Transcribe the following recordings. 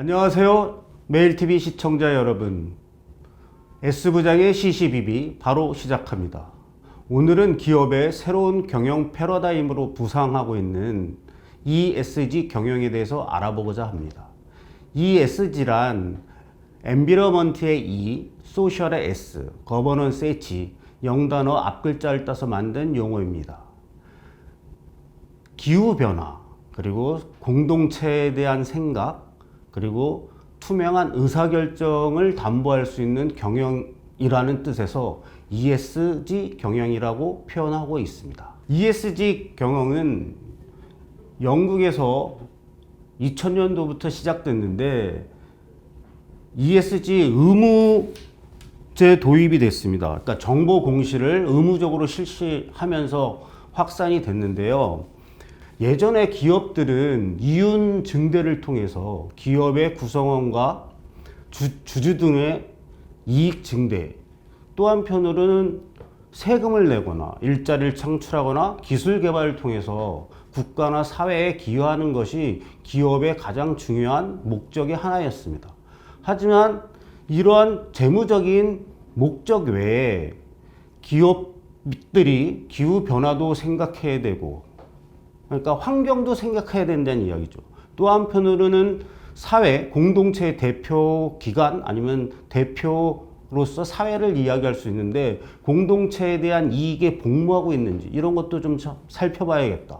안녕하세요. 매일TV 시청자 여러분. S부장의 시시비비 바로 시작합니다. 오늘은 기업의 새로운 경영 패러다임으로 부상하고 있는 ESG 경영에 대해서 알아보고자 합니다. ESG란 엔비러먼트의 E, 소셜의 S, 거버넌스의 G, 영단어 앞글자를 따서 만든 용어입니다. 기후변화, 그리고 공동체에 대한 생각, 그리고 투명한 의사결정을 담보할 수 있는 경영이라는 뜻에서 ESG 경영이라고 표현하고 있습니다. ESG 경영은 영국에서 2000년도부터 시작됐는데 ESG 의무제 도입이 됐습니다. 그러니까 정보 공시를 의무적으로 실시하면서 확산이 됐는데요. 예전에 기업들은 이윤 증대를 통해서 기업의 구성원과 주주 등의 이익 증대, 또 한편으로는 세금을 내거나 일자리를 창출하거나 기술 개발을 통해서 국가나 사회에 기여하는 것이 기업의 가장 중요한 목적의 하나였습니다. 하지만 이러한 재무적인 목적 외에 기업들이 기후 변화도 생각해야 되고, 그러니까 환경도 생각해야 된다는 이야기죠. 또 한편으로는 사회, 공동체의 대표 기관 아니면 대표로서 사회를 이야기할 수 있는데 공동체에 대한 이익에 복무하고 있는지 이런 것도 좀 살펴봐야겠다.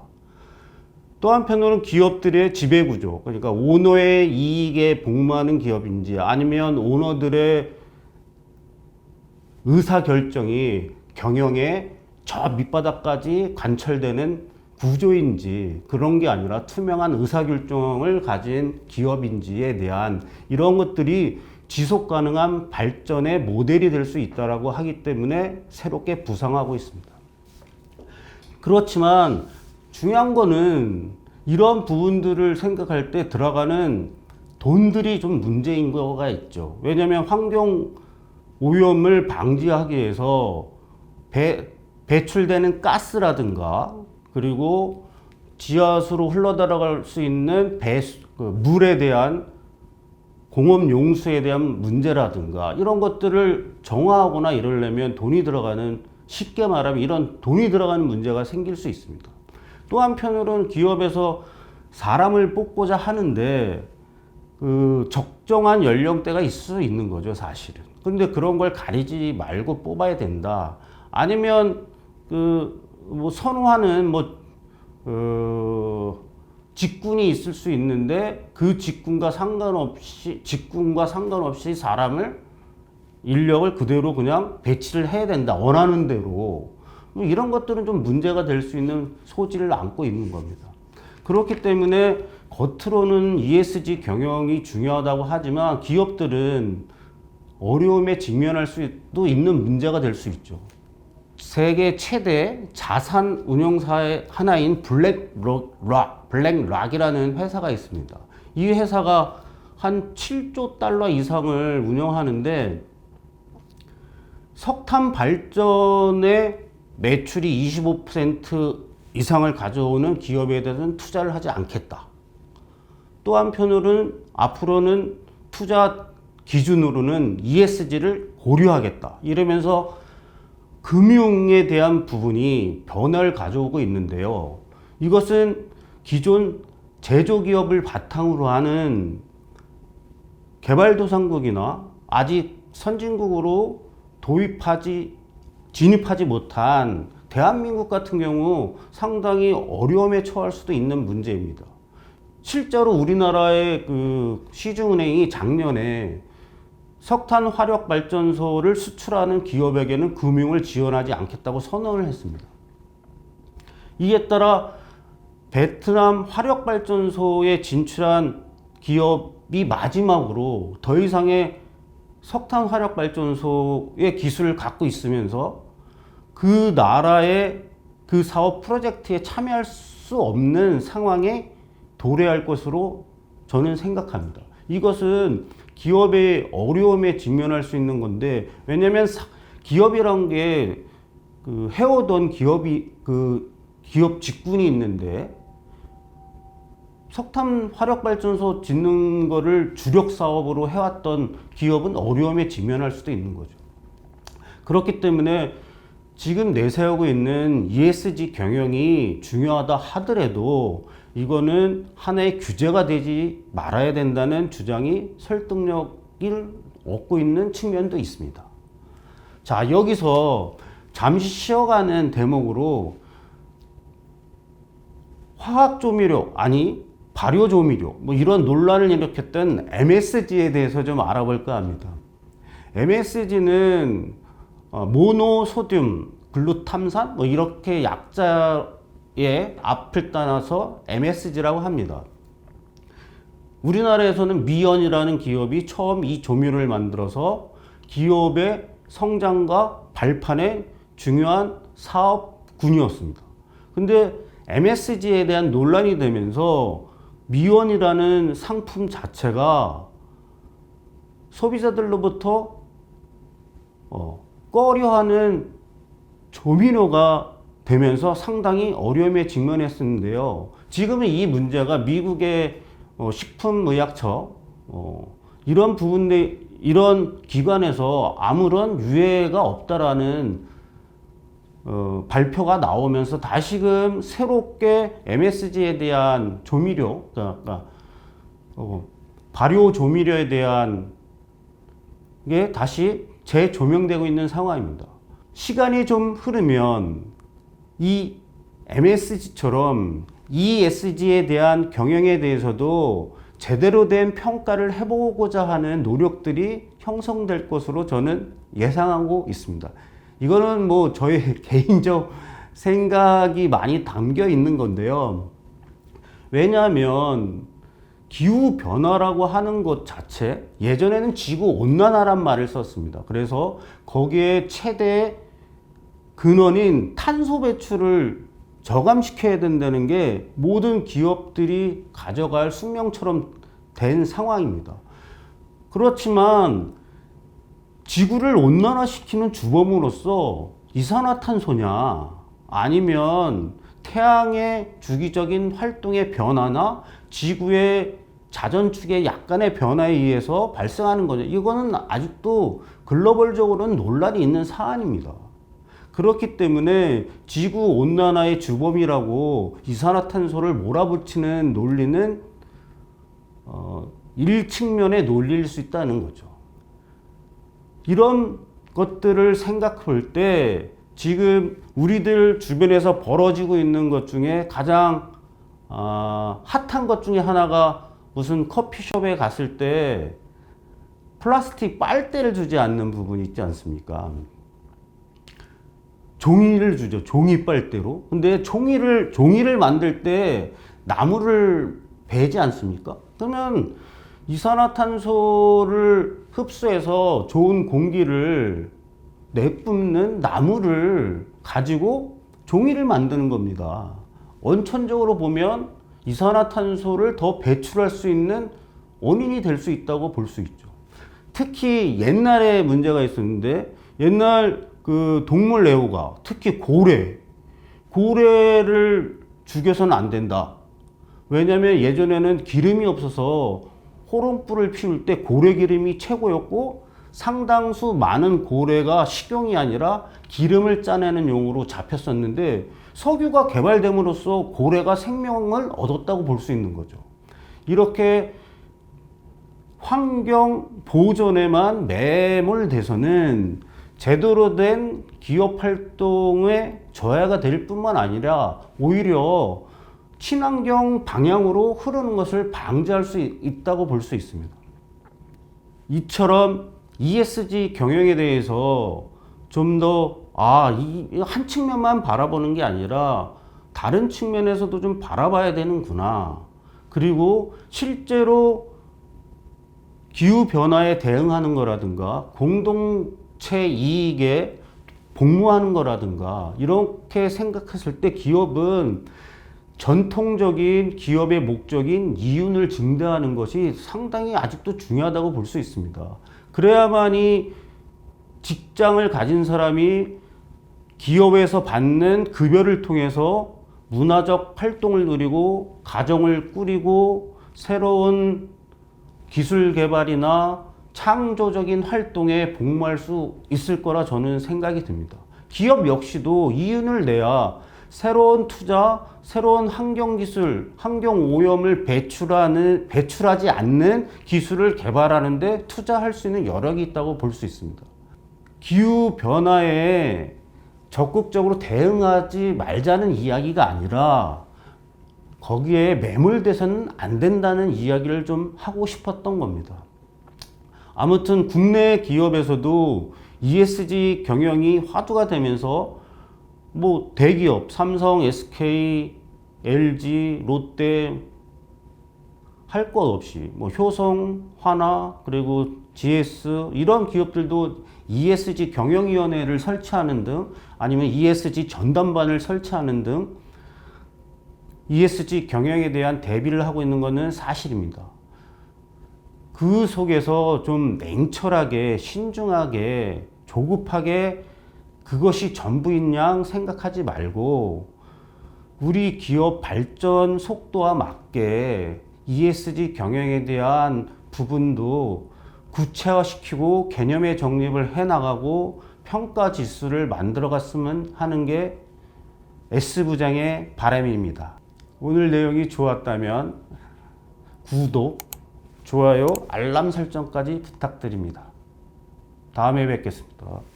또 한편으로는 기업들의 지배구조, 그러니까 오너의 이익에 복무하는 기업인지 아니면 오너들의 의사결정이 경영의 저 밑바닥까지 관철되는 구조인지, 그런 게 아니라 투명한 의사결정을 가진 기업인지에 대한 이런 것들이 지속 가능한 발전의 모델이 될 수 있다고 하기 때문에 새롭게 부상하고 있습니다. 그렇지만 중요한 거는 이런 부분들을 생각할 때 들어가는 돈들이 좀 문제인 거가 있죠. 왜냐하면 환경 오염을 방지하기 위해서 배출되는 가스라든가 그리고 지하수로 흘러들어갈 수 있는 물에 대한 공업 용수에 대한 문제라든가 이런 것들을 정화하거나 이러려면 돈이 들어가는, 쉽게 말하면 이런 돈이 들어가는 문제가 생길 수 있습니다. 또 한편으로는 기업에서 사람을 뽑고자 하는데 적정한 연령대가 있을 수 있는 거죠, 사실은. 근데 그런 걸 가리지 말고 뽑아야 된다. 아니면 선호하는 직군이 있을 수 있는데 그 직군과 상관없이 사람을, 인력을 그대로 그냥 배치를 해야 된다, 원하는 대로. 이런 것들은 좀 문제가 될 수 있는 소지를 안고 있는 겁니다. 그렇기 때문에 겉으로는 ESG 경영이 중요하다고 하지만 기업들은 어려움에 직면할 수도 있는 문제가 될 수 있죠. 세계 최대 자산 운용사의 하나인 블랙락이라는 회사가 있습니다. 이 회사가 한 7조 달러 이상을 운영하는데 석탄 발전의 매출이 25% 이상을 가져오는 기업에 대해서는 투자를 하지 않겠다. 또 한편으로는 앞으로는 투자 기준으로는 ESG를 고려하겠다. 이러면서 금융에 대한 부분이 변화를 가져오고 있는데요. 이것은 기존 제조기업을 바탕으로 하는 개발도상국이나 아직 선진국으로 진입하지 못한 대한민국 같은 경우 상당히 어려움에 처할 수도 있는 문제입니다. 실제로 우리나라의 시중은행이 작년에 석탄 화력 발전소를 수출하는 기업에게는 금융을 지원하지 않겠다고 선언을 했습니다. 이에 따라 베트남 화력 발전소에 진출한 기업이 마지막으로 더 이상의 석탄 화력 발전소의 기술을 갖고 있으면서 그 나라의 그 사업 프로젝트에 참여할 수 없는 상황에 도래할 것으로 저는 생각합니다. 이것은 기업의 어려움에 직면할 수 있는 건데, 왜냐면 기업이란 게 해오던 기업 직군이 있는데 석탄 화력발전소 짓는 거를 주력 사업으로 해왔던 기업은 어려움에 직면할 수도 있는 거죠. 그렇기 때문에 지금 내세우고 있는 ESG 경영이 중요하다 하더라도 이거는 하나의 규제가 되지 말아야 된다는 주장이 설득력을 얻고 있는 측면도 있습니다. 자, 여기서 잠시 쉬어가는 대목으로 화학조미료, 아니 발효조미료, 뭐 이런 논란을 일으켰던 MSG에 대해서 좀 알아볼까 합니다. MSG는 모노소듐 글루탐산 뭐 이렇게 약자의 앞을 따라서 MSG라고 합니다. 우리나라에서는 미연이라는 기업이 처음 이 조미료를 만들어서 기업의 성장과 발판의 중요한 사업군이었습니다. 근데 MSG에 대한 논란이 되면서 미연이라는 상품 자체가 소비자들로부터 꺼려하는 조미료가 되면서 상당히 어려움에 직면했었는데요. 지금은 이 문제가 미국의 식품의약처 이런 부분들 이런 기관에서 아무런 유해가 없다라는 발표가 나오면서 다시금 새롭게 MSG에 대한 조미료, 그러니까 발효 조미료에 대한 게 다시 재조명되고 있는 상황입니다. 시간이 좀 흐르면 이 MSG처럼 ESG에 대한 경영에 대해서도 제대로 된 평가를 해보고자 하는 노력들이 형성될 것으로 저는 예상하고 있습니다. 이거는 뭐 저의 개인적 생각이 많이 담겨 있는 건데요. 왜냐하면 기후변화라고 하는 것 자체, 예전에는 지구온난화란 말을 썼습니다. 그래서 거기에 최대 근원인 탄소 배출을 저감시켜야 된다는 게 모든 기업들이 가져갈 숙명처럼 된 상황입니다. 그렇지만 지구를 온난화시키는 주범으로서 이산화탄소냐 아니면 태양의 주기적인 활동의 변화나 지구의 자전축의 약간의 변화에 의해서 발생하는 거죠. 이거는 아직도 글로벌적으로는 논란이 있는 사안입니다. 그렇기 때문에 지구 온난화의 주범이라고 이산화탄소를 몰아붙이는 논리는 일측면의 논리일 수 있다는 거죠. 이런 것들을 생각해 볼 때 지금 우리들 주변에서 벌어지고 있는 것 중에 가장 핫한 것 중에 하나가 무슨 커피숍에 갔을 때 플라스틱 빨대를 주지 않는 부분이 있지 않습니까? 종이를 주죠. 종이 빨대로. 근데 종이를 만들 때 나무를 베지 않습니까? 그러면 이산화탄소를 흡수해서 좋은 공기를 내뿜는 나무를 가지고 종이를 만드는 겁니다. 원천적으로 보면 이산화탄소를 더 배출할 수 있는 원인이 될 수 있다고 볼 수 있죠. 특히 옛날에 문제가 있었는데 옛날 그 동물 애호가 특히 고래를 죽여서는 안 된다. 왜냐하면 예전에는 기름이 없어서 호롱불을 피울 때 고래 기름이 최고였고 상당수 많은 고래가 식용이 아니라 기름을 짜내는 용으로 잡혔었는데 석유가 개발됨으로써 고래가 생명을 얻었다고 볼 수 있는 거죠. 이렇게 환경 보존에만 매몰돼서는 제대로 된 기업 활동에 저해가 될 뿐만 아니라 오히려 친환경 방향으로 흐르는 것을 방지할 수 있다고 볼 수 있습니다. 이처럼 ESG 경영에 대해서 좀 더 한 측면만 바라보는 게 아니라 다른 측면에서도 좀 바라봐야 되는구나. 그리고 실제로 기후변화에 대응하는 거라든가 공동체 이익에 복무하는 거라든가 이렇게 생각했을 때 기업은 전통적인 기업의 목적인 이윤을 증대하는 것이 상당히 아직도 중요하다고 볼 수 있습니다. 그래야만이 직장을 가진 사람이 기업에서 받는 급여를 통해서 문화적 활동을 누리고 가정을 꾸리고 새로운 기술 개발이나 창조적인 활동에 복무할 수 있을 거라 저는 생각이 듭니다. 기업 역시도 이윤을 내야 새로운 투자, 새로운 환경기술, 환경오염을 배출하지 않는 기술을 개발하는데 투자할 수 있는 여력이 있다고 볼 수 있습니다. 기후변화에 적극적으로 대응하지 말자는 이야기가 아니라 거기에 매몰돼서는 안 된다는 이야기를 좀 하고 싶었던 겁니다. 아무튼 국내 기업에서도 ESG 경영이 화두가 되면서 뭐 대기업, 삼성, SK, LG, 롯데 할 것 없이 뭐 효성, 화나 그리고 GS 이런 기업들도 ESG 경영위원회를 설치하는 등 아니면 ESG 전담반을 설치하는 등 ESG 경영에 대한 대비를 하고 있는 것은 사실입니다. 그 속에서 좀 냉철하게 신중하게 조급하게 그것이 전부인 양 생각하지 말고 우리 기업 발전 속도와 맞게 ESG 경영에 대한 부분도 구체화시키고 개념의 정립을 해나가고 평가 지수를 만들어 갔으면 하는 게 S부장의 바람입니다. 오늘 내용이 좋았다면 구독, 좋아요, 알람 설정까지 부탁드립니다. 다음에 뵙겠습니다.